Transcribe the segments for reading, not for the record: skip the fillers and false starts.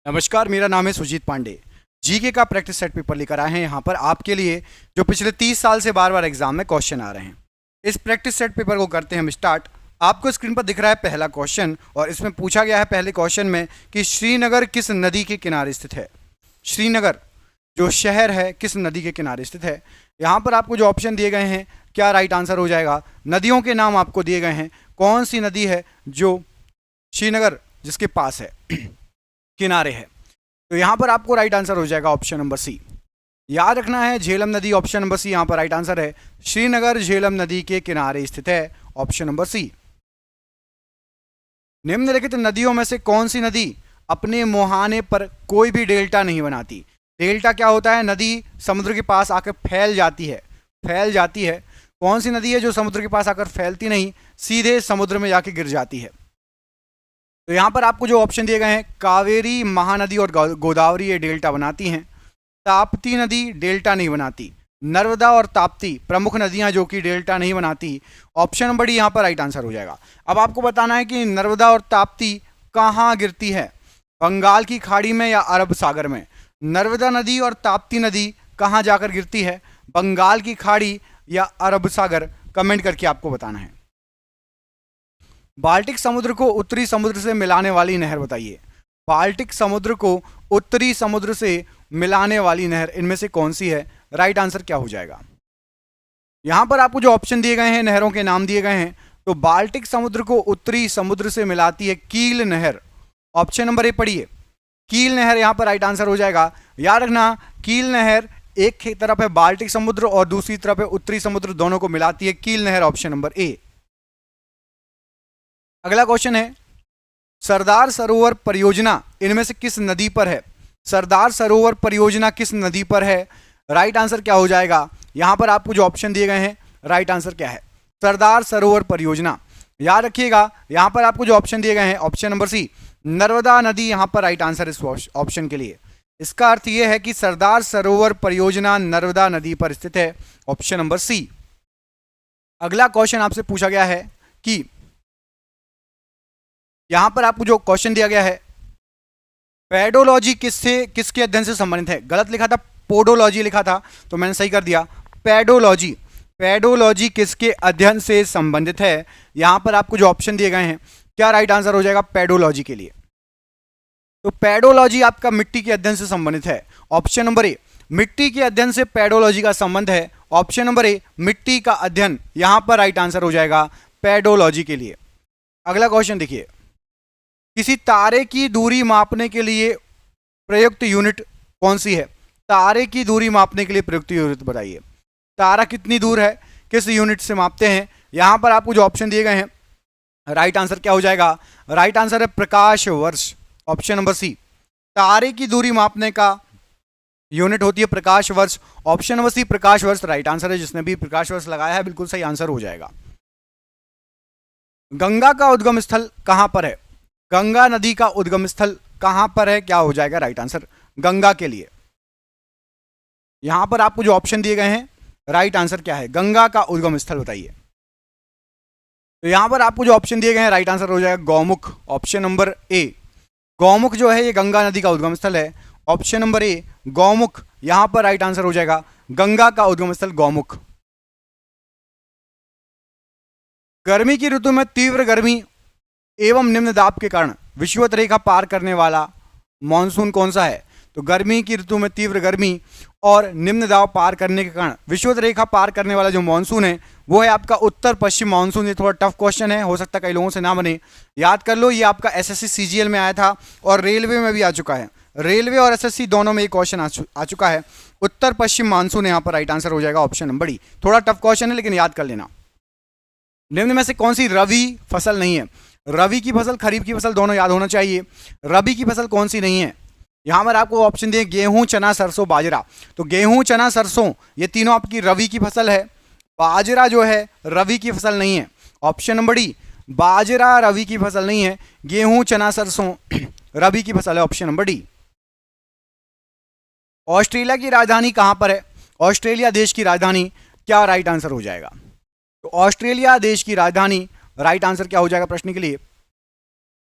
नमस्कार, मेरा नाम है सुजीत पांडे। जीके का प्रैक्टिस सेट पेपर लेकर आए हैं यहाँ पर आपके लिए, जो पिछले 30 साल से बार बार एग्जाम में क्वेश्चन आ रहे हैं। इस प्रैक्टिस सेट पेपर को करते हैं हम स्टार्ट। आपको स्क्रीन पर दिख रहा है पहला क्वेश्चन, और इसमें पूछा गया है पहले क्वेश्चन में कि श्रीनगर किस नदी के किनारे स्थित है। श्रीनगर जो शहर है किस नदी के किनारे स्थित है। यहाँ पर आपको जो ऑप्शन दिए गए हैं, क्या राइट आंसर हो जाएगा। नदियों के नाम आपको दिए गए हैं, कौन सी नदी है जो श्रीनगर जिसके पास है, किनारे है। तो यहां पर आपको राइट आंसर हो जाएगा ऑप्शन नंबर सी। याद रखना है झेलम नदी, ऑप्शन नंबर सी यहां पर राइट आंसर है। श्रीनगर झेलम नदी के किनारे स्थित है, ऑप्शन नंबर सी। निम्नलिखित नदियों में से कौन सी नदी अपने मुहाने पर कोई भी डेल्टा नहीं बनाती। डेल्टा क्या होता है, नदी समुद्र के पास आकर फैल जाती है। कौन सी नदी है जो समुद्र के पास आकर फैलती नहीं, सीधे समुद्र में जाके गिर जाती है। तो यहाँ पर आपको जो ऑप्शन दिए गए हैं, कावेरी, महानदी और गोदावरी ये डेल्टा बनाती हैं। ताप्ती नदी डेल्टा नहीं बनाती। नर्मदा और ताप्ती प्रमुख नदियाँ जो कि डेल्टा नहीं बनाती। ऑप्शन नंबर डी यहाँ पर राइट आंसर हो जाएगा। अब आपको बताना है कि नर्मदा और ताप्ती कहाँ गिरती है, बंगाल की खाड़ी में या अरब सागर में। नर्मदा नदी और ताप्ती नदी कहाँ जाकर गिरती है, बंगाल की खाड़ी या अरब सागर। कमेंट करके आपको बताना है। बाल्टिक समुद्र को उत्तरी समुद्र से मिलाने वाली नहर बताइए। बाल्टिक समुद्र को उत्तरी समुद्र से मिलाने वाली नहर इनमें से कौन सी है, राइट आंसर क्या हो जाएगा। यहां पर आपको जो ऑप्शन दिए गए हैं, नहरों के नाम दिए गए हैं, तो बाल्टिक समुद्र को उत्तरी समुद्र से मिलाती है कील नहर। ऑप्शन नंबर ए पढ़िए, कील नहर यहां पर राइट आंसर हो जाएगा। याद रखना, कील नहर एक तरफ है बाल्टिक समुद्र और दूसरी तरफ है उत्तरी समुद्र, दोनों को मिलाती है कील नहर, ऑप्शन नंबर ए। अगला क्वेश्चन है, सरदार सरोवर परियोजना इनमें से किस नदी पर है। सरदार सरोवर परियोजना किस नदी पर है, राइट आंसर क्या हो जाएगा। यहां पर आपको जो ऑप्शन दिए गए हैं, राइट आंसर क्या है, सरदार सरोवर परियोजना। याद रखिएगा, यहां पर आपको जो ऑप्शन दिए गए हैं, ऑप्शन नंबर सी, नर्मदा नदी यहां पर राइट आंसर इस ऑप्शन के लिए। इसका अर्थ यह है कि सरदार सरोवर परियोजना नर्मदा नदी पर स्थित है, ऑप्शन नंबर सी। अगला क्वेश्चन आपसे पूछा गया है कि यहां पर आपको जो क्वेश्चन दिया गया है, पेडोलॉजी किसके अध्ययन से संबंधित है। गलत लिखा था, पोडोलॉजी लिखा था, तो मैंने सही कर दिया। पेडोलॉजी किसके अध्ययन से संबंधित है। यहां पर आपको जो ऑप्शन दिए गए हैं, क्या राइट आंसर हो जाएगा पेडोलॉजी के लिए। तो पेडोलॉजी आपका मिट्टी के अध्ययन से संबंधित है, ऑप्शन नंबर ए। मिट्टी के अध्ययन से पेडोलॉजी का संबंध है, ऑप्शन नंबर ए, मिट्टी का अध्ययन यहां पर राइट आंसर हो जाएगा पेडोलॉजी के लिए। अगला क्वेश्चन देखिए, किसी तारे की दूरी मापने के लिए प्रयुक्त यूनिट कौन सी है। तारे की दूरी मापने के लिए प्रयुक्त यूनिट बताइए। तारा कितनी दूर है, किस यूनिट से मापते हैं। यहां पर आपको जो ऑप्शन दिए गए हैं, राइट आंसर क्या हो जाएगा, राइट आंसर है प्रकाश वर्ष, ऑप्शन नंबर सी। तारे की दूरी मापने का यूनिट होती है प्रकाश वर्ष, ऑप्शन नंबर सी प्रकाश वर्ष राइट आंसर है। जिसने भी प्रकाश वर्ष लगाया है बिल्कुल सही आंसर हो जाएगा। गंगा का उद्गम स्थल कहां पर है। गंगा नदी का उद्गम स्थल कहां पर है, क्या हो जाएगा राइट आंसर गंगा के लिए। यहां पर आपको जो ऑप्शन दिए गए हैं, राइट आंसर क्या है, गंगा का उद्गम स्थल बताइए। तो यहां पर आपको जो ऑप्शन दिए गए हैं, राइट आंसर हो जाएगा Gaumukh, option number A. Gaumukh जो है ये गंगा नदी का उद्गम स्थल है, ऑप्शन नंबर ए गौमुख यहां पर राइट आंसर हो जाएगा, गंगा का उद्गम स्थल गौमुख। गर्मी की ऋतु में तीव्र गर्मी एवं निम्न दाब के कारण विषुवत रेखा पार करने वाला मानसून कौन सा है। तो गर्मी की ऋतु में तीव्र गर्मी और निम्न दाब पार करने के कारण विषुवत रेखा पार करने वाला जो मानसून है वो है आपका उत्तर पश्चिम मानसून। ये थोड़ा टफ क्वेश्चन है, हो सकता है कई लोगों से ना बने, याद कर लो। ये आपका एसएससी सीजीएल में आया था और रेलवे में भी आ चुका है। रेलवे और एसएससी दोनों में ये क्वेश्चन आ चुका है। उत्तर पश्चिम मानसून यहाँ पर राइट आंसर हो जाएगा, ऑप्शन नंबर डी। थोड़ा टफ क्वेश्चन है लेकिन याद कर लेना। निम्न में से कौन सी रवि फसल नहीं है। रवि की फसल, खरीफ की फसल दोनों याद होना चाहिए। रबी की फसल कौन सी नहीं है। यहां पर आपको ऑप्शन दिए गेहूं, चना, सरसों, बाजरा। तो गेहूं, चना, सरसों ये तीनों आपकी रवि की फसल है। बाजरा जो है रवि की फसल नहीं है, ऑप्शन नंबर डी। बाजरा रवि की फसल नहीं है, गेहूं, चना, सरसों रवि की फसल है, ऑप्शन नंबर डी। ऑस्ट्रेलिया की राजधानी कहां पर है। ऑस्ट्रेलिया देश की राजधानी, क्या राइट आंसर हो जाएगा। तो ऑस्ट्रेलिया देश की राजधानी, राइट आंसर क्या हो जाएगा प्रश्न के लिए,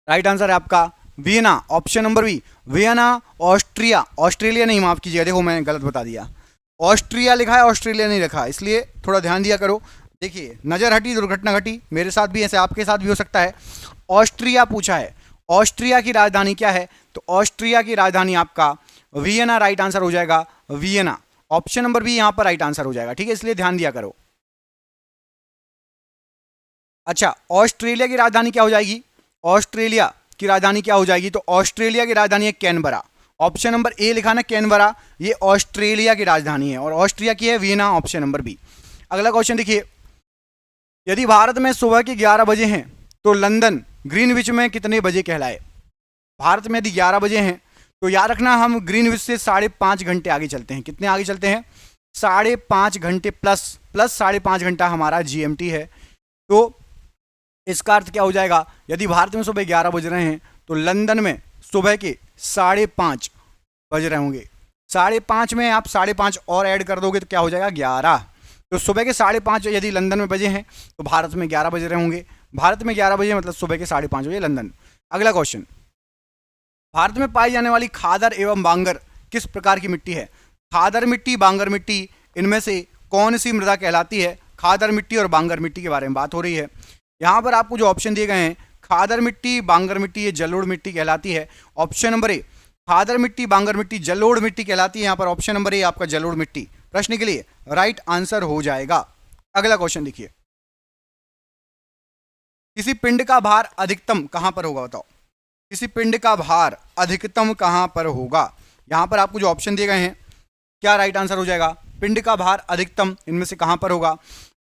राइट आंसर है आपका Vienna, option number B Vienna. Austria, Australia नहीं, माफ कीजिएगा, देखो मैंने गलत बता दिया, ऑस्ट्रिया लिखा है, ऑस्ट्रेलिया नहीं लिखा, इसलिए थोड़ा ध्यान दिया करो। देखिए नजर हटी दुर्घटना घटी, मेरे साथ भी ऐसे आपके साथ भी हो सकता है। ऑस्ट्रिया पूछा है, ऑस्ट्रिया की राजधानी क्या है, तो ऑस्ट्रिया की राजधानी आपका वियना राइट आंसर हो जाएगा, वियना। ऑप्शन नंबर बी यहां पर राइट आंसर हो जाएगा, ठीक है, इसलिए ध्यान दिया करो। अच्छा, ऑस्ट्रेलिया की राजधानी क्या हो जाएगी, ऑस्ट्रेलिया की राजधानी क्या हो जाएगी, तो ऑस्ट्रेलिया की राजधानी है कैनबरा। ऑप्शन नंबर ए लिखा ना कैनबरा, ये ऑस्ट्रेलिया की राजधानी है, और ऑस्ट्रिया की है वियना, ऑप्शन नंबर बी। अगला क्वेश्चन देखिए, यदि भारत में सुबह के 11 बजे हैं तो लंदन ग्रीनविच में कितने बजे कहलाए। भारत में यदि 11 बजे हैं तो याद रखना हम ग्रीनविच से 5.5 घंटे आगे चलते हैं। कितने आगे चलते हैं, 5.5 घंटे प्लस 5.5 घंटा हमारा जीएमटी है। तो इसका अर्थ क्या हो जाएगा, यदि भारत में सुबह 11 बज रहे हैं तो लंदन में सुबह के 5:30 बज रहे होंगे। 5:30 में आप 5.5 और ऐड कर दोगे तो क्या हो जाएगा 11। तो सुबह के 5:30 यदि लंदन में बजे हैं तो भारत में 11 बज रहे होंगे। भारत में 11 बजे मतलब सुबह के 5:30 बजे लंदन। अगला क्वेश्चन, भारत में पाई जाने वाली खादर एवं बांगर किस प्रकार की मिट्टी है। खादर मिट्टी, बांगर मिट्टी, इनमें से कौन सी मृदा कहलाती है। खादर मिट्टी और बांगर मिट्टी के बारे में बात हो रही है। यहाँ पर आपको जो ऑप्शन दिए गए हैं, खादर मिट्टी, बांगर मिट्टी, ये जलोढ़ मिट्टी कहलाती है। ऑप्शन नंबर ए खादर मिट्टी, बांगर मिट्टी, जलोढ़ मिट्टी कहलाती है। यहाँ पर ऑप्शन नंबर ए आपका जलोढ़ मिट्टी प्रश्न के लिए राइट आंसर हो जाएगा। अगला क्वेश्चन देखिए, किसी पिंड का भार अधिकतम कहां पर होगा, बताओ। किसी पिंड का भार अधिकतम कहां पर होगा। यहां पर आपको जो ऑप्शन दिए गए हैं, क्या राइट आंसर हो जाएगा, पिंड का भार अधिकतम इनमें से कहां पर होगा।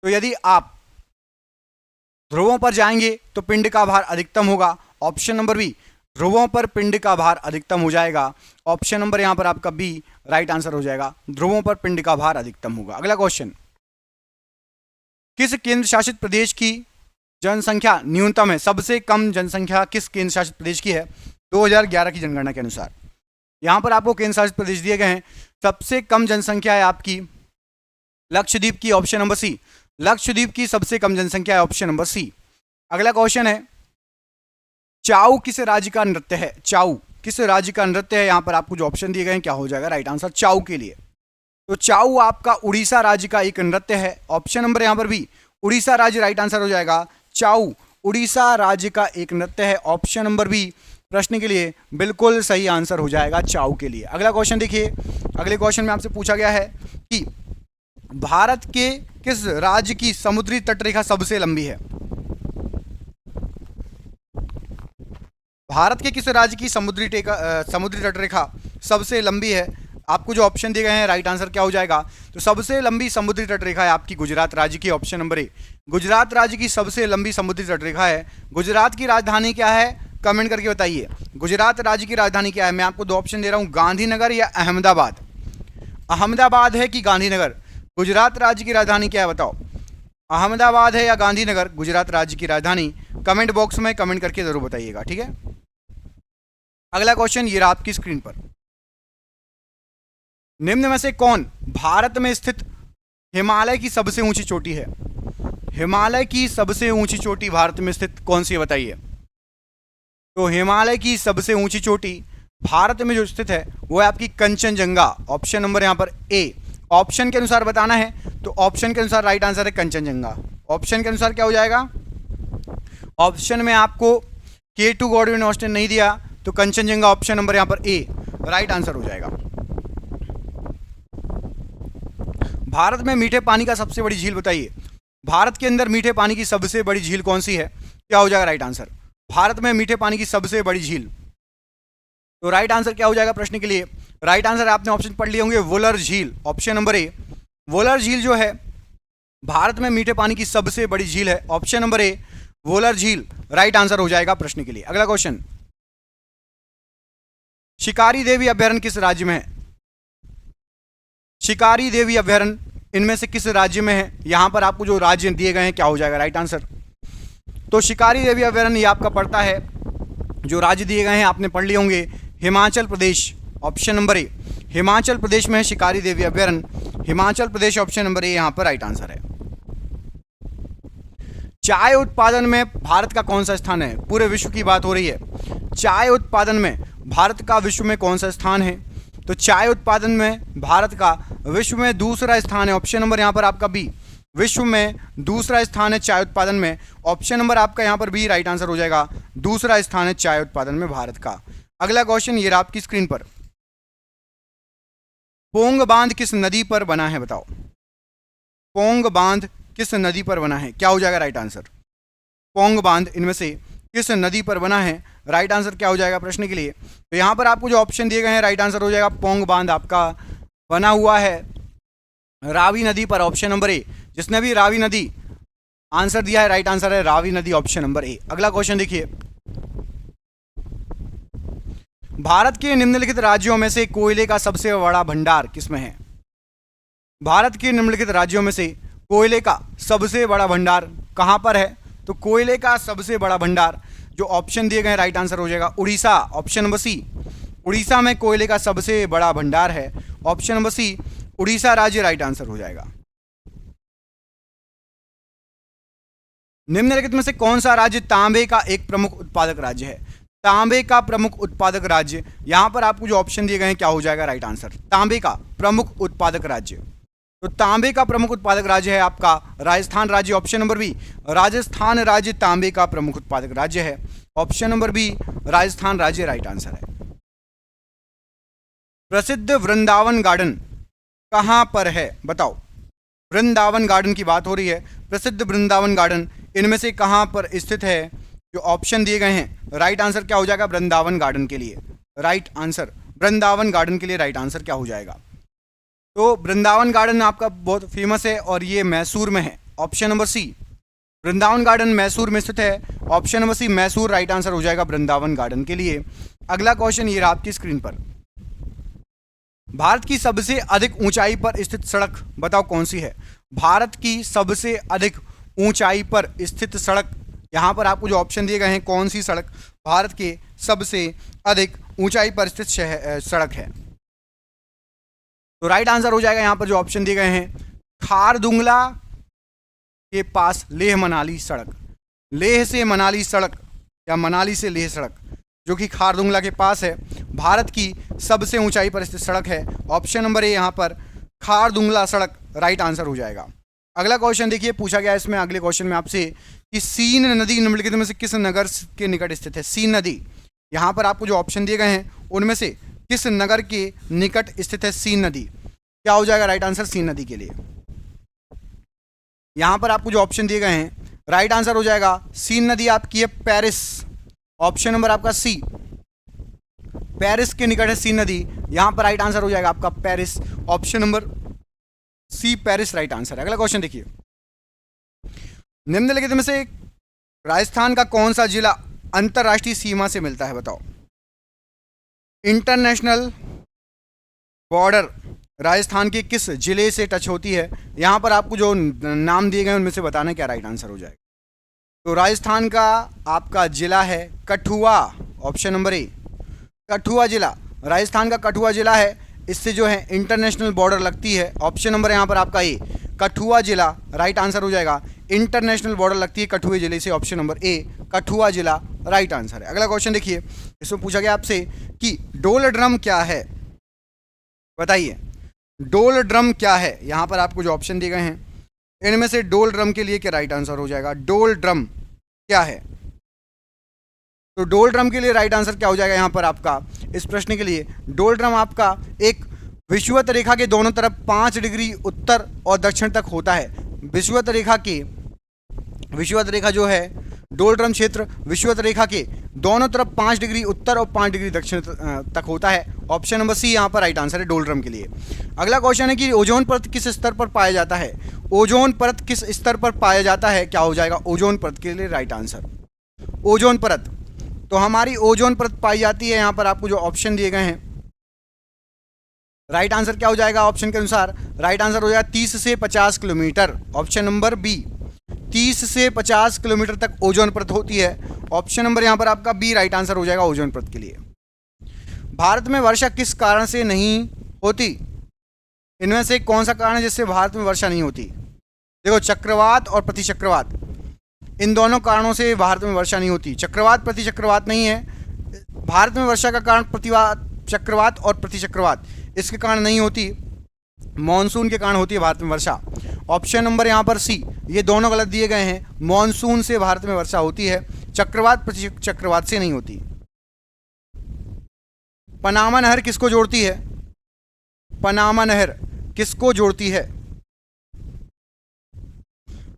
तो यदि आप ध्रुवों पर जाएंगे तो पिंड का भार अधिकतम होगा। ऑप्शन नंबर बी, ध्रुवों पर पिंड का भार अधिकतम हो जाएगा। ऑप्शन नंबर यहां पर आपका बी राइट आंसर हो जाएगा, ध्रुवों पर पिंड का भार अधिकतम होगा। अगला क्वेश्चन, किस केंद्र शासित प्रदेश की जनसंख्या न्यूनतम है। सबसे कम जनसंख्या किस केंद्र शासित प्रदेश की है 2011 की जनगणना के अनुसार। यहां पर आपको केंद्र शासित प्रदेश दिए गए हैं। सबसे कम जनसंख्या है आपकी लक्षद्वीप की, ऑप्शन नंबर सी। लक्षद्वीप की सबसे कम जनसंख्या है, ऑप्शन नंबर सी। अगला क्वेश्चन है, चाऊ किस राज्य का नृत्य है। चाऊ किस राज्य का नृत्य है। यहां पर आपको जो ऑप्शन दिए गए हैं, क्या हो जाएगा राइट आंसर चाऊ के लिए। तो चाऊ आपका उड़ीसा राज्य का एक नृत्य है। ऑप्शन नंबर यहां पर भी उड़ीसा राज्य राइट आंसर हो जाएगा। चाऊ उड़ीसा राज्य का एक नृत्य है। ऑप्शन नंबर बी प्रश्न के लिए बिल्कुल सही आंसर हो जाएगा चाऊ के लिए। अगला क्वेश्चन देखिए, अगले क्वेश्चन में आपसे पूछा गया है कि भारत के किस राज्य की समुद्री तटरेखा सबसे लंबी है। भारत के किस राज्य की समुद्री तटरेखा सबसे लंबी है। आपको जो ऑप्शन दिए गए हैं, राइट आंसर क्या हो जाएगा, तो सबसे लंबी समुद्री तटरेखा है आपकी गुजरात राज्य की। ऑप्शन नंबर ए, गुजरात राज्य की सबसे लंबी समुद्री तटरेखा है। गुजरात की राजधानी क्या है, कमेंट करके बताइए। गुजरात राज्य की राजधानी क्या है। मैं आपको दो ऑप्शन दे रहा हूं, गांधीनगर या अहमदाबाद। अहमदाबाद है कि गांधीनगर। गुजरात राज्य की राजधानी क्या है बताओ, अहमदाबाद है या गांधीनगर गुजरात राज्य की राजधानी। कमेंट बॉक्स में कमेंट करके जरूर बताइएगा, ठीक है। अगला क्वेश्चन ये रहा आपकी स्क्रीन पर, निम्न में से कौन भारत में स्थित हिमालय की सबसे ऊंची चोटी है। हिमालय की सबसे ऊंची चोटी भारत में स्थित कौन सी है बताइए। तो हिमालय की सबसे ऊंची चोटी भारत में जो स्थित है वो है आपकी कंचनजंगा। ऑप्शन नंबर यहां पर ए। ऑप्शन के अनुसार बताना है तो ऑप्शन के अनुसार राइट आंसर है कंचनजंगा। ऑप्शन के अनुसार क्या हो जाएगा, ऑप्शन में आपको K2 गॉडविन ऑस्टिन नहीं दिया तो कंचनजंगा ऑप्शन नंबर यहां पर ए राइट आंसर हो जाएगा। भारत में मीठे पानी का सबसे बड़ी झील बताइए। भारत के अंदर मीठे पानी की सबसे बड़ी झील कौन सी है, क्या हो जाएगा राइट आंसर। भारत में मीठे पानी की सबसे बड़ी झील, तो राइट आंसर क्या हो जाएगा प्रश्न के लिए। राइट आंसर आपने ऑप्शन पढ़ लिए होंगे, वुलर झील। ऑप्शन नंबर ए, वुलर झील जो है भारत में मीठे पानी की सबसे बड़ी झील है। ऑप्शन नंबर ए वुलर झील राइट आंसर हो जाएगा प्रश्न के लिए। अगला क्वेश्चन, शिकारी देवी अभ्यारण्य किस राज्य में है। शिकारी देवी अभ्यारण्य इनमें से किस राज्य में है। यहां पर आपको जो राज्य दिए गए हैं क्या हो जाएगा राइट आंसर। तो शिकारी देवी अभ्यारण्य ये आपका पड़ता है, जो राज्य दिए गए हैं आपने पढ़ लिए होंगे, Himachal Pradesh. Option number A, Himachal Pradesh में है शिकारी देवी अभ्यारण्य। Himachal Pradesh option number A यहां पर राइट आंसर है। चाय उत्पादन में भारत का कौन सा स्थान है? पूरे विश्व की बात हो रही है। चाय उत्पादन में भारत का विश्व में कौन सा स्थान है? तो चाय उत्पादन में भारत का विश्व में दूसरा स्थान है। ऑप्शन नंबर यहाँ पर आपका बी, विश्व में दूसरा स्थान है चाय उत्पादन में। ऑप्शन नंबर आपका यहाँ पर बी राइट आंसर हो जाएगा। दूसरा स्थान है चाय उत्पादन में भारत का। अगला क्वेश्चन ये रहा आपकी स्क्रीन पर। पोंग बांध किस नदी पर बना है? बताओ, पोंग बांध किस नदी पर बना है? क्या हो जाएगा राइट आंसर? पोंग बांध इनमें से किस नदी पर बना है? राइट आंसर क्या हो जाएगा प्रश्न के लिए? तो यहाँ पर आपको जो ऑप्शन दिए गए हैं राइट आंसर हो जाएगा पोंग बांध आपका बना हुआ है रावी नदी पर। ऑप्शन नंबर ए, जिसने भी रावी नदी आंसर दिया है राइट आंसर है रावी नदी, ऑप्शन नंबर ए। अगला क्वेश्चन देखिए, भारत के निम्नलिखित राज्यों में से कोयले का सबसे बड़ा भंडार किसमें है? भारत के निम्नलिखित राज्यों में से कोयले का सबसे बड़ा भंडार कहां पर है? तो कोयले का सबसे बड़ा भंडार जो ऑप्शन दिए गए राइट आंसर हो जाएगा Orissa, option number C. Orissa में कोयले का सबसे बड़ा भंडार है, ऑप्शन नंबर सी, उड़ीसा राज्य राइट आंसर हो जाएगा। निम्नलिखित में से कौन सा राज्य तांबे का एक प्रमुख उत्पादक राज्य है? तांबे का प्रमुख उत्पादक राज्य, यहां पर आपको जो ऑप्शन दिए गए हैं क्या हो जाएगा राइट आंसर? तांबे का प्रमुख उत्पादक राज्य। तो तांबे का प्रमुख उत्पादक राज्य है आपका राजस्थान राज्य, ऑप्शन नंबर बी। राजस्थान राज्य तांबे का प्रमुख उत्पादक राज्य है, ऑप्शन नंबर बी, राजस्थान राज्य राइट आंसर है। प्रसिद्ध वृंदावन गार्डन कहां पर है? बताओ, वृंदावन गार्डन की बात हो रही है। प्रसिद्ध वृंदावन गार्डन इनमें से कहां पर स्थित है? जो ऑप्शन दिए गए हैं राइट आंसर क्या हो जाएगा वृंदावन गार्डन के लिए? राइट आंसर वृंदावन गार्डन के लिए राइट आंसर क्या हो जाएगा? तो वृंदावन गार्डन आपका बहुत फेमस है और ये मैसूर में है, option number C. Vrindavan garden Mysore में स्थित है, option number C, Mysore right answer हो जाएगा वृंदावन गार्डन के लिए। अगला क्वेश्चन ये रहा आपकी स्क्रीन पर। भारत की सबसे अधिक ऊंचाई पर स्थित सड़क बताओ कौन सी है? भारत की सबसे अधिक ऊंचाई पर स्थित सड़क, यहां पर आपको जो ऑप्शन दिए गए हैं कौन सी सड़क भारत के सबसे अधिक ऊंचाई पर स्थित सड़क है? तो राइट आंसर हो जाएगा यहां पर जो ऑप्शन दिए गए हैं खारदुंगला के पास लेह मनाली सड़क। लेह से मनाली सड़क या मनाली से लेह सड़क जो कि खारदुंगला के पास है, भारत की सबसे ऊंचाई पर स्थित सड़क है, ऑप्शन नंबर ए यहां पर खारदुंगला सड़क राइट आंसर हो जाएगा। अगला क्वेश्चन देखिए, पूछा गया इसमें अगले क्वेश्चन में आपसे कि सीन नदी निम्नलिखित में से किस नगर के निकट स्थित है? सीन नदी, यहां पर आपको जो ऑप्शन दिए गए हैं उनमें से किस नगर के निकट स्थित है सीन नदी? क्या हो जाएगा राइट आंसर सीन नदी के लिए? यहां पर आपको जो ऑप्शन दिए गए हैं राइट आंसर हो जाएगा सीन नदी आपकी है पेरिस, ऑप्शन नंबर आपका सी। पेरिस के निकट है सीन नदी, यहां पर राइट आंसर हो जाएगा आपका Paris, option number C, Paris right answer है। अगला क्वेश्चन देखिए, निम्नलिखित में से राजस्थान का कौन सा जिला अंतरराष्ट्रीय सीमा से मिलता है? बताओ, इंटरनेशनल बॉर्डर राजस्थान के किस जिले से टच होती है? यहां पर आपको जो नाम दिए गए उनमें से बताना क्या राइट आंसर हो जाएगा। तो राजस्थान का आपका जिला है Kathua, option number A, Kathua जिला, राजस्थान का कठुआ जिला है, इससे जो है इंटरनेशनल बॉर्डर लगती है, ऑप्शन नंबर यहाँ पर आपका ए, कठुआ जिला राइट आंसर हो जाएगा। इंटरनेशनल बॉर्डर लगती है कठुआ जिले से, ऑप्शन नंबर ए, कठुआ जिला राइट आंसर है। अगला क्वेश्चन देखिए, इसमें पूछा गया आपसे कि डोल ड्रम क्या है? बताइए, डोल ड्रम क्या है? यहां पर आपको जो ऑप्शन दिए गए हैं इनमें से डोल ड्रम के लिए क्या राइट आंसर हो जाएगा? डोल ड्रम क्या है? तो डोल ड्रम के लिए राइट आंसर क्या हो जाएगा यहां पर आपका इस प्रश्न के लिए? डोल ड्रम आपका एक विषुवत रेखा के दोनों तरफ 5 डिग्री उत्तर और दक्षिण तक होता है। विषुवत रेखा जो है डोल ड्रम क्षेत्र विषुवत रेखा के दोनों तरफ 5 डिग्री उत्तर और 5 डिग्री दक्षिण तक होता है, ऑप्शन नंबर सी यहाँ पर राइट आंसर है डोल ड्रम के लिए। अगला क्वेश्चन है कि ओजोन परत किस स्तर पर पाया जाता है? ओजोन परत किस स्तर पर पाया जाता है? क्या हो जाएगा ओजोन परत के लिए राइट आंसर? ओजोन परत, तो हमारी ओजोन परत पाई जाती है, यहाँ पर आपको जो ऑप्शन दिए गए हैं राइट आंसर क्या हो जाएगा? ऑप्शन के अनुसार राइट आंसर हो जाएगा 30 से 50 किलोमीटर, ऑप्शन नंबर बी, 30 से 50 किलोमीटर तक ओजोन परत होती है, ऑप्शन नंबर यहाँ पर आपका बी राइट आंसर हो जाएगा ओजोन परत के लिए। भारत में वर्षा किस कारण से नहीं होती? इनमें से कौन सा कारण है जिससे भारत में वर्षा नहीं होती? देखो, चक्रवात और प्रतिचक्रवात, इन दोनों कारणों से भारत में वर्षा नहीं होती। चक्रवात प्रति चक्रवात नहीं है, भारत में वर्षा का कारण चक्रवात और प्रति चक्रवात इसके कारण नहीं होती, मॉनसून के कारण होती है भारत में वर्षा। ऑप्शन नंबर यहाँ पर सी, ये दोनों गलत दिए गए हैं। मॉनसून से भारत में वर्षा होती है, चक्रवात प्रति चक्रवात से नहीं होती। पनामा नहर किसको जोड़ती है? पनामा नहर किसको जोड़ती है?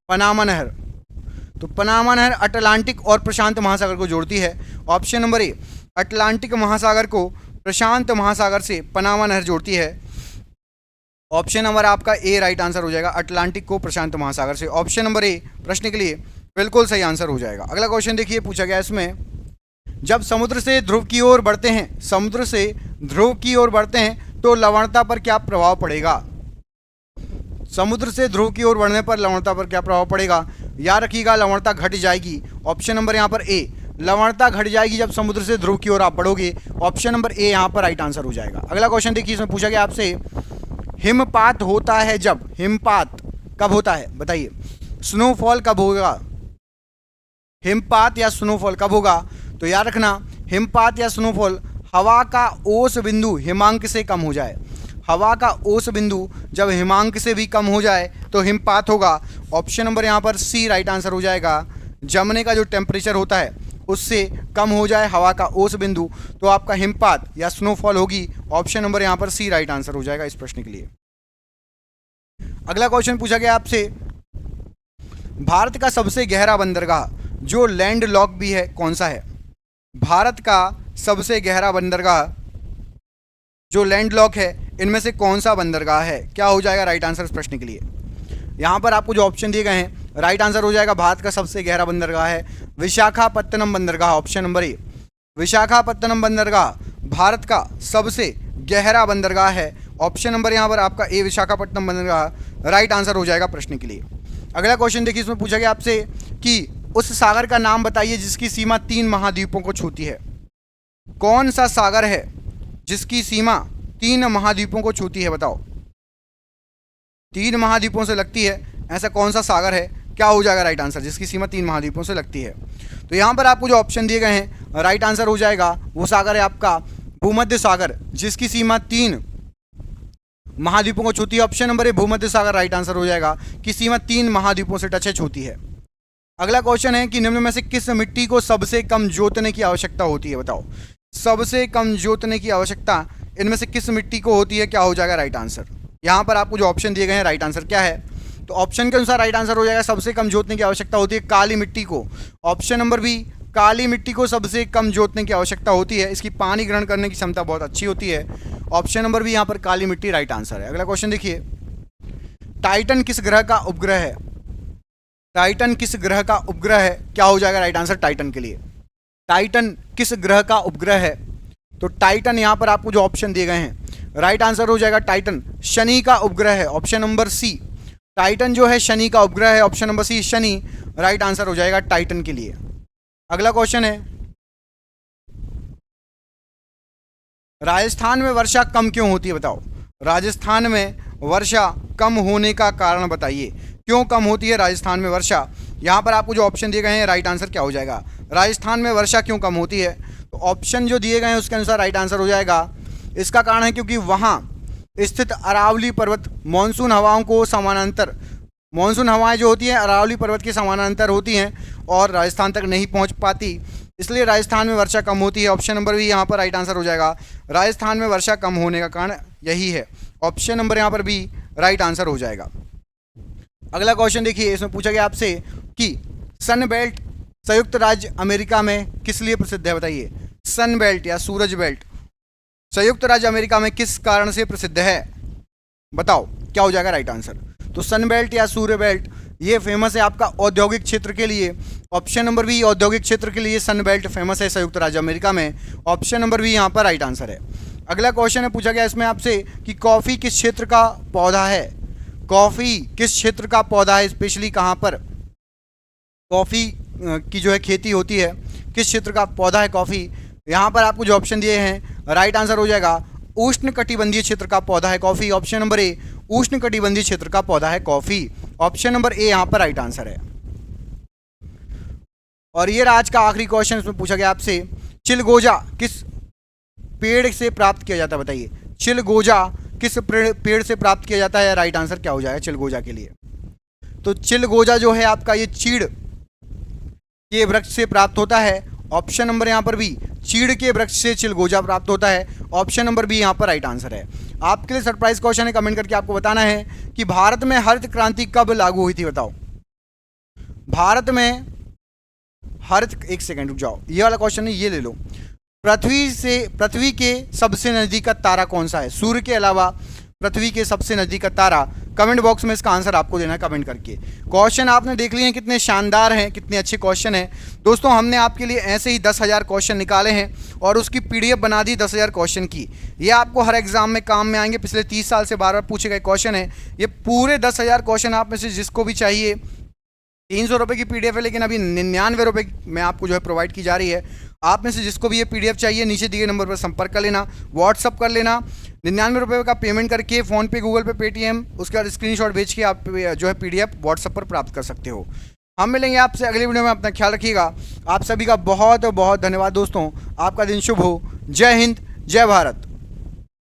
पनामा नहर, तो पनामा नहर अटलांटिक और प्रशांत महासागर को जोड़ती है। ऑप्शन नंबर ए, अटलांटिक महासागर को प्रशांत महासागर से पनामा नहर जोड़ती है। ऑप्शन नंबर आपका ए राइट आंसर हो जाएगा, अटलांटिक को प्रशांत महासागर से। ऑप्शन नंबर ए प्रश्न के लिए बिल्कुल सही आंसर हो जाएगा। अगला क्वेश्चन देखिए, पूछा गया इसमें, जब समुद्र से ध्रुव की ओर बढ़ते हैं, समुद्र से ध्रुव की ओर बढ़ते हैं तो लवणता पर क्या प्रभाव पड़ेगा? समुद्र से ध्रुव की ओर बढ़ने पर लवणता पर क्या प्रभाव पड़ेगा? याद रखिएगा, लवणता घट जाएगी। ऑप्शन नंबर यहाँ पर ए, लवणता घट जाएगी जब समुद्र से ध्रुव की ओर आप बढ़ोगे। ऑप्शन नंबर ए यहाँ पर राइट आंसर हो जाएगा। अगला क्वेश्चन देखिए, इसमें पूछा गया आपसे, हिमपात होता है जब, हिमपात कब होता है बताइए? स्नोफॉल कब होगा? हिमपात या स्नोफॉल कब होगा? तो याद रखना, हिमपात या स्नोफॉल हवा का औसत बिंदु हिमांक से कम हो जाए। हवा का औसत बिंदु जब हिमांक से भी कम हो जाए तो हिमपात होगा। ऑप्शन नंबर यहाँ पर सी राइट आंसर हो जाएगा। जमने का जो टेम्परेचर होता है उससे कम हो जाए हवा का औसत बिंदु तो आपका हिमपात या स्नोफॉल होगी। ऑप्शन नंबर यहाँ पर सी राइट आंसर हो जाएगा इस प्रश्न के लिए। अगला क्वेश्चन पूछा गया आपसे, भारत का सबसे गहरा बंदरगाह जो लैंड लॉक भी है कौन सा है? भारत का सबसे गहरा बंदरगाह जो लैंड लॉक है इनमें से कौन सा बंदरगाह है? क्या हो जाएगा राइट आंसर इस प्रश्न के लिए? यहाँ पर आपको जो ऑप्शन दिए गए हैं, राइट आंसर हो जाएगा भारत का सबसे गहरा बंदरगाह है विशाखापत्तनम बंदरगाह। ऑप्शन नंबर ए, विशाखापत्तनम बंदरगाह भारत का सबसे गहरा बंदरगाह है। ऑप्शन नंबर यहाँ पर आपका ए, विशाखापट्टनम बंदरगाह राइट आंसर हो जाएगा प्रश्न के लिए। अगला क्वेश्चन देखिए, इसमें पूछा गया आपसे कि उस सागर का नाम बताइए जिसकी सीमा 3 महाद्वीपों को छूती है। कौन सा सागर है जिसकी सीमा 3 महाद्वीपों को छूती है? बताओ, 3 महाद्वीपों से लगती है, ऐसा कौन सा सागर है? क्या हो जाएगा राइट आंसर जिसकी सीमा 3 महाद्वीपों से लगती है? तो यहाँ पर आपको जो ऑप्शन दिए गए हैं, राइट आंसर हो जाएगा वो सागर है आपका भूमध्य सागर, जिसकी सीमा 3 महाद्वीपों को छूती है। ऑप्शन नंबर ए, भूमध्य सागर राइट आंसर हो जाएगा कि सीमा 3 महाद्वीपों से टच होती है। अगला क्वेश्चन है कि निम्न में से किस मिट्टी को सबसे कम जोतने की आवश्यकता होती है? बताओ, सबसे कम जोतने की आवश्यकता इनमें से किस मिट्टी को होती है? क्या हो जाएगा राइट आंसर? यहाँ पर आपको जो ऑप्शन दिए गए हैं, राइट आंसर क्या है? तो ऑप्शन के अनुसार राइट आंसर हो जाएगा सबसे कम जोतने की आवश्यकता होती है काली मिट्टी को। ऑप्शन नंबर बी, काली मिट्टी को सबसे कम जोतने की आवश्यकता होती है, इसकी पानी ग्रहण करने की क्षमता बहुत अच्छी होती है। ऑप्शन नंबर बी यहाँ पर काली मिट्टी राइट आंसर है। अगला क्वेश्चन देखिए, टाइटन किस ग्रह का उपग्रह है? टाइटन किस ग्रह का उपग्रह है? क्या हो जाएगा राइट आंसर टाइटन के लिए? टाइटन किस ग्रह का उपग्रह है? तो टाइटन यहाँ पर आपको जो ऑप्शन दिए गए हैं, राइट आंसर हो जाएगा टाइटन शनि का उपग्रह है। ऑप्शन नंबर सी, टाइटन जो है शनि का उपग्रह है। ऑप्शन नंबर सी शनि राइट आंसर हो जाएगा टाइटन के लिए। अगला क्वेश्चन है, राजस्थान में वर्षा कम क्यों होती है? बताओ, राजस्थान में वर्षा कम होने का कारण बताइए, क्यों कम होती है राजस्थान में वर्षा? यहाँ पर आपको जो ऑप्शन दिए गए हैं, राइट आंसर क्या हो जाएगा? राजस्थान में वर्षा क्यों कम होती है? तो ऑप्शन जो दिए गए हैं उसके अनुसार राइट आंसर हो जाएगा, इसका कारण है क्योंकि वहाँ स्थित अरावली पर्वत मानसून हवाओं को समानांतर, मानसून हवाएं जो होती हैं अरावली पर्वत के समानांतर होती हैं और राजस्थान तक नहीं पहुँच पाती, इसलिए राजस्थान में वर्षा कम होती है। ऑप्शन नंबर भी यहाँ पर राइट आंसर हो जाएगा, राजस्थान में वर्षा कम होने का कारण यही है। ऑप्शन नंबर यहाँ पर भी राइट आंसर हो जाएगा। अगला क्वेश्चन देखिए, इसमें पूछा गया आपसे कि सन बेल्ट संयुक्त राज्य अमेरिका में किस लिए प्रसिद्ध है? बताइए, सन बेल्ट या सूरज बेल्ट संयुक्त राज्य अमेरिका में किस कारण से प्रसिद्ध है? बताओ, क्या हो जाएगा राइट आंसर? तो सन बेल्ट या सूर्य बेल्ट ये फेमस है आपका औद्योगिक क्षेत्र के लिए। ऑप्शन नंबर बी, औद्योगिक क्षेत्र के लिए सन बेल्ट फेमस है संयुक्त राज्य अमेरिका में। ऑप्शन नंबर बी यहाँ पर राइट आंसर है। अगला क्वेश्चन है, पूछा गया इसमें आपसे कि कॉफ़ी किस क्षेत्र का पौधा है? कॉफ़ी किस क्षेत्र का पौधा है? स्पेशली कहाँ पर कॉफ़ी की जो है खेती होती है, किस क्षेत्र का पौधा है कॉफ़ी? यहाँ पर आपको जो ऑप्शन दिए हैं, राइट आंसर हो जाएगा उष्ण कटिबंधीय क्षेत्र का पौधा है कॉफ़ी। ऑप्शन नंबर ए, उष्ण कटिबंधीय क्षेत्र का पौधा है कॉफ़ी। ऑप्शन नंबर ए यहाँ पर राइट आंसर है। और ये आज का आखिरी क्वेश्चन, इसमें पूछा गया आपसे चिलगोजा किस पेड़ से प्राप्त किया जाता है, बताइए चिलगोजा किस पेड़ से प्राप्त किया जाता है। राइट आंसर क्या हो जाएगा चिलगोजा के लिए? तो चिलगोजा जो है आपका ये चीड़ के वृक्ष से प्राप्त होता है। ऑप्शन नंबर यहाँ पर बी, चीड़ के वृक्ष से चिलगोजा प्राप्त होता है। ऑप्शन नंबर बी यहाँ पर राइट आंसर है। आपके लिए सरप्राइज क्वेश्चन है, कमेंट करके आपको बताना है कि भारत में हरित क्रांति कब लागू हुई थी, बताओ। भारत में हरित, एक सेकंड रुक जाओ, ये वाला क्वेश्चन है, ये ले लो। पृथ्वी के सबसे नजदीक का तारा कौन सा है? सूर्य के अलावा पृथ्वी के सबसे नजदीक का तारा, कमेंट बॉक्स में इसका आंसर आपको देना है कमेंट करके। क्वेश्चन आपने देख लिए हैं, कितने शानदार हैं, कितने अच्छे क्वेश्चन हैं। दोस्तों हमने आपके लिए ऐसे ही 10,000 क्वेश्चन निकाले हैं और उसकी पीडीएफ बना दी 10,000 क्वेश्चन की। ये आपको हर एग्जाम में काम में आएंगे। पिछले 30 साल से बार बार पूछे गए क्वेश्चन है। ये पूरे 10,000 क्वेश्चन आप में से जिसको भी चाहिए, 300 रुपये की पीडीएफ है, लेकिन अभी 99 रुपये में आपको जो है प्रोवाइड की जा रही है। आप में से जिसको भी ये पीडीएफ चाहिए, नीचे दिए नंबर पर संपर्क कर लेना, व्हाट्सअप कर लेना। 99 रुपये का पेमेंट करके फ़ोन पे, गूगल पे, पेटीएम, उसके बाद स्क्रीनशॉट भेज के आप जो है पीडीएफ व्हाट्सअप पर प्राप्त कर सकते हो। हम मिलेंगे आपसे अगले वीडियो में, अपना ख्याल रखिएगा। आप सभी का बहुत बहुत धन्यवाद दोस्तों, आपका दिन शुभ हो। जय हिंद, जय भारत।